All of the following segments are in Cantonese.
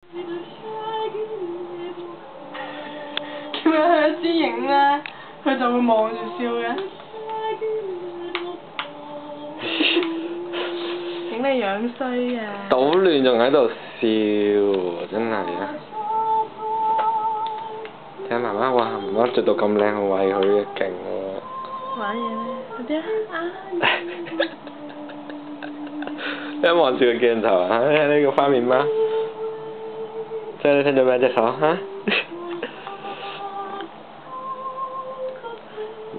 叫佢去私影咧，佢就會望住笑嘅。影你樣衰啊！搗亂仲喺度笑，真係啊！睇媽媽話媽媽着到咁靚，我為佢嘅勁喎。玩嘢咩？嗰啲啊！一望住個鏡頭啊！呢個花面嗎？即係你聽到咩隻手嚇？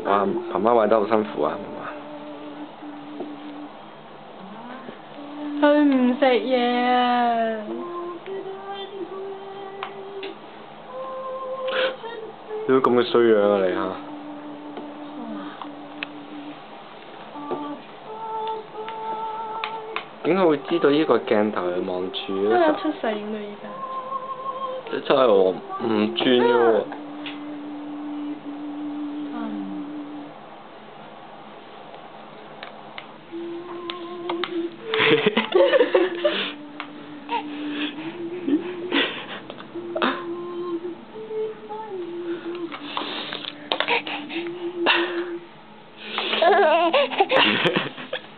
哇！媽媽玩得好辛苦啊！佢唔食嘢啊！你都咁嘅衰樣啊你嚇！點解會知道呢個鏡頭係望住咧？因為出世影到依家。真係我唔轉嘅喎。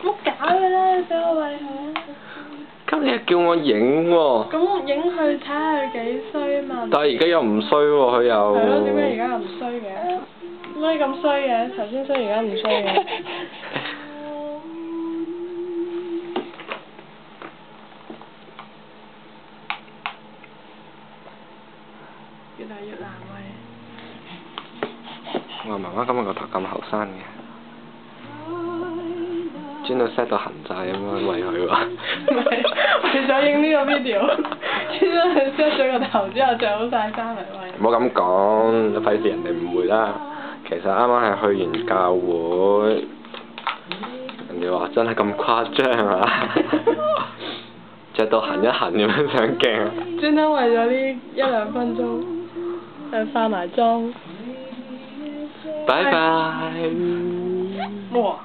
唔好搞佢啦！俾我餵佢啊！咁你又叫我影喎？咁我影佢睇下佢幾衰啊嘛！但係而家又唔衰喎，佢又。係咯，點解而家又唔衰嘅？點解咁衰嘅？頭先衰，而家唔衰嘅。越嚟越難餵。我話媽媽今日個頭咁後生嘅，專到 set 到痕晒咁樣餵佢喎。唔係，我想影呢個 video，專登去 set 咗個頭之後着好晒衫嚟餵。唔好咁講，費事人哋誤會啦。其實啱啱係去完教會，人哋話真係咁誇張啊！着到痕一痕咁樣上鏡。專登為咗呢一兩分鐘，化埋妝。拜拜。哇！